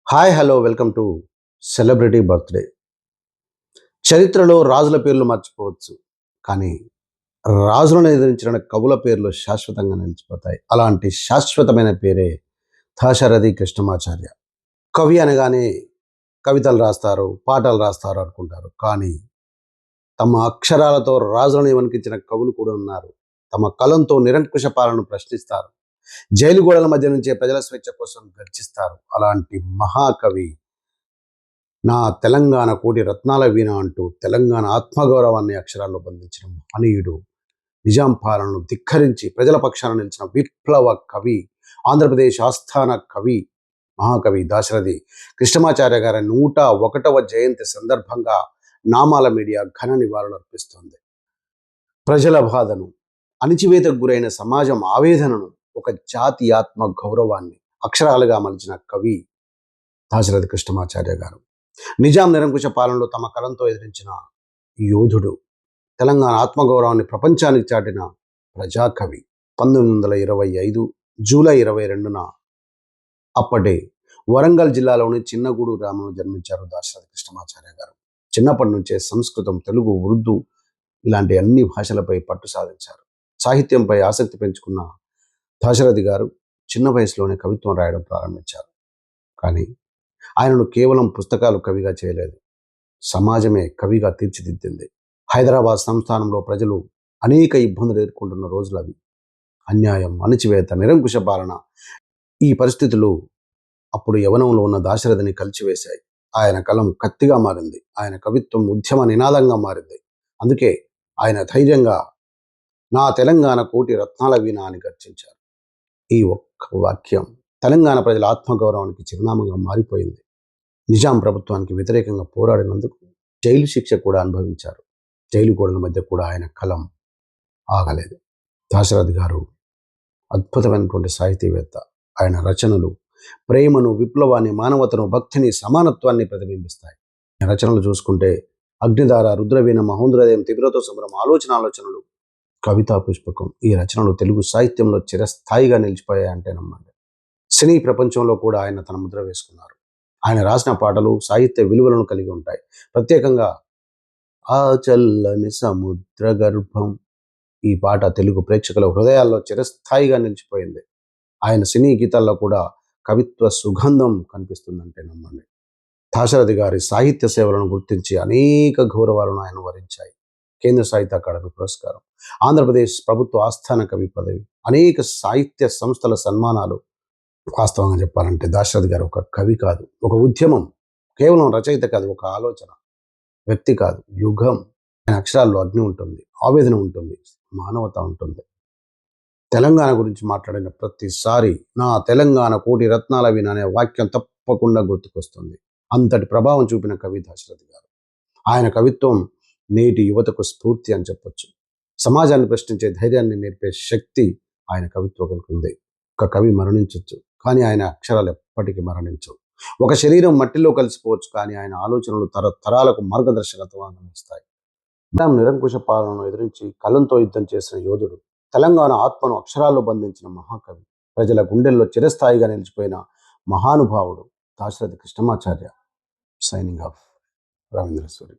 Hi hello welcome to celebrity birthday. చరిత్రలో రాజుల పేర్లు మర్చిపోవచ్చు, కానీ రాజులను ఎదిరించిన కవుల పేర్లు శాశ్వతంగా నిలిచిపోతాయి. అలాంటి శాశ్వతమైన పేరే దాశరథి కృష్ణమాచార్య. కవి అనగానే కవితలు రాస్తారు, పాటలు రాస్తారు అనుకుంటారు, కానీ తమ అక్షరాలతో రాజులను వణికించిన కవులు కూడా ఉన్నారు. తమ కలంతో నిరంకుశ పాలనను ప్రశ్నిస్తారు, జైలు గోడల మధ్య నుంచే ప్రజల స్వేచ్ఛ కోసం గర్జిస్తారు. అలాంటి మహాకవి నా తెలంగాణ కోటి రత్నాల వీణ అంటూ తెలంగాణ ఆత్మగౌరవాన్ని అక్షరాల్లో బంధించిన మహనీయుడు, నిజాం పాలనను ధిక్కరించి ప్రజల పక్షాన నిలిచిన విప్లవ కవి, ఆంధ్రప్రదేశ్ ఆస్థాన కవి, మహాకవి దాశరథి కృష్ణమాచార్య గారి 101వ జయంతి సందర్భంగా నామాల మీడియా ఘన నివాళులు అర్పిస్తోంది. ప్రజల బాధను, అణిచివేతకు గురైన సమాజం ఆవేదనను, ఒక జాతి ఆత్మ గౌరవాన్ని అక్షరాలుగా మలిచిన కవి దాశరథి కృష్ణమాచార్య గారు. నిజాం నిరంకుశ పాలనలో తమ కలంతో ఎదిరించిన యోధుడు, తెలంగాణ ఆత్మగౌరవాన్ని ప్రపంచానికి చాటిన ప్రజాకవి. 1925 జూలై 22న అప్పటి వరంగల్ జిల్లాలోని చిన్నగూడు గ్రామంలో జన్మించారు దాశరథి కృష్ణమాచార్య గారు. చిన్నప్పటి నుంచే సంస్కృతం, తెలుగు, ఉర్దూ ఇలాంటి అన్ని భాషలపై పట్టు సాధించారు. సాహిత్యంపై ఆసక్తి పెంచుకున్న దాశరథి గారు చిన్న వయసులోనే కవిత్వం రాయడం ప్రారంభించారు. కానీ ఆయనను కేవలం పుస్తకాలు కవిగా చేయలేదు, సమాజమే కవిగా తీర్చిదిద్దింది. హైదరాబాద్ సంస్థానంలో ప్రజలు అనేక ఇబ్బందులు ఎదుర్కొంటున్న రోజులు అవి. అన్యాయం, అణచివేత, నిరంకుశ పాలన. ఈ పరిస్థితులు అప్పుడు యవనంలో ఉన్న దాశరథిని కలిచివేశాయి. ఆయన కలం కత్తిగా మారింది, ఆయన కవిత్వం ఉద్యమ నినాదంగా మారింది. అందుకే ఆయన ధైర్యంగా నా తెలంగాణ కోటి రత్నాల వీణ అని గర్జించారు. ఈ ఒక్క వాక్యం తెలంగాణ ప్రజల ఆత్మగౌరవానికి చిరునామాగా మారిపోయింది. నిజాం ప్రభుత్వానికి వ్యతిరేకంగా పోరాడినందుకు జైలు శిక్ష కూడా అనుభవించారు. జైలు గోడల మధ్య కూడా ఆయన కలం ఆగలేదు. దాశరథి గారు అద్భుతమైనటువంటి సాహితీవేత్త. ఆయన రచనలు ప్రేమను, విప్లవాన్ని, మానవతను, భక్తిని, సమానత్వాన్ని ప్రతిబింబిస్తాయి. ఆయన రచనలు చూసుకుంటే అగ్నిధార, రుద్రవీణ, మహోంద్రదయం, తిమిరతో సమరం, ఆలోచనలు, కవితా పుష్పకం ఈ రచనలు తెలుగు సాహిత్యంలో చిరస్థాయిగా నిలిచిపోయాయంటే నమ్మండి. సినీ ప్రపంచంలో కూడా ఆయన తన ముద్ర వేసుకున్నారు. ఆయన రాసిన పాటలు సాహిత్య విలువలను కలిగి ఉంటాయి. ప్రత్యేకంగా ఆ చల్లని సముద్ర గర్భం ఈ పాట తెలుగు ప్రేక్షకుల హృదయాల్లో చిరస్థాయిగా నిలిచిపోయింది. ఆయన సినీ గీతాల్లో కూడా కవిత్వ సుగంధం కనిపిస్తుందంటే నమ్మండి. దాశరథి గారి సాహిత్య సేవలను గుర్తించి అనేక గౌరవాలను ఆయన వరించాయి. కేంద్ర సాహిత్య అకాడమీ పురస్కారం, ఆంధ్రప్రదేశ్ ప్రభుత్వ ఆస్థాన కవి పదవి, అనేక సాహిత్య సంస్థల సన్మానాలు. వాస్తవంగా చెప్పాలంటే దాశరథి గారు ఒక కవి కాదు, ఒక ఉద్యమం. కేవలం రచయిత కాదు, ఒక ఆలోచన, వ్యక్తి కాదు, యుగం. ఆయన అక్షరాల్లో అగ్ని ఉంటుంది, ఆవేదన ఉంటుంది, మానవత ఉంటుంది. తెలంగాణ గురించి మాట్లాడిన ప్రతిసారి నా తెలంగాణ కోటి రత్నాల వీణ అనే వాక్యం తప్పకుండా గుర్తుకొస్తుంది. అంతటి ప్రభావం చూపిన కవి దాశరథి గారు. ఆయన కవిత్వం నేటి యువతకు స్ఫూర్తి అని చెప్పొచ్చు. సమాజాన్ని ప్రశ్నించే ధైర్యాన్ని నేర్పే శక్తి ఆయన కవిత్వానికి ఉంది. ఒక కవి మరణించవచ్చు, కానీ ఆయన అక్షరాలు ఎప్పటికీ మరణించవు. ఒక శరీరం మట్టిలో కలిసిపోవచ్చు, కానీ ఆయన ఆలోచనలు తరతరాలకు మార్గదర్శకత్వాన్ని అందిస్తాయి. నిరంకుశ పాలనను ఎదిరించి కలంతో యుద్ధం చేసిన యోధుడు, తెలంగాణ ఆత్మను అక్షరాల్లో బంధించిన మహాకవి, ప్రజల గుండెల్లో చిరస్థాయిగా నిలిచిపోయిన మహానుభావుడు దాశరథి కృష్ణమాచార్య. Signing off, Ravindra Suri.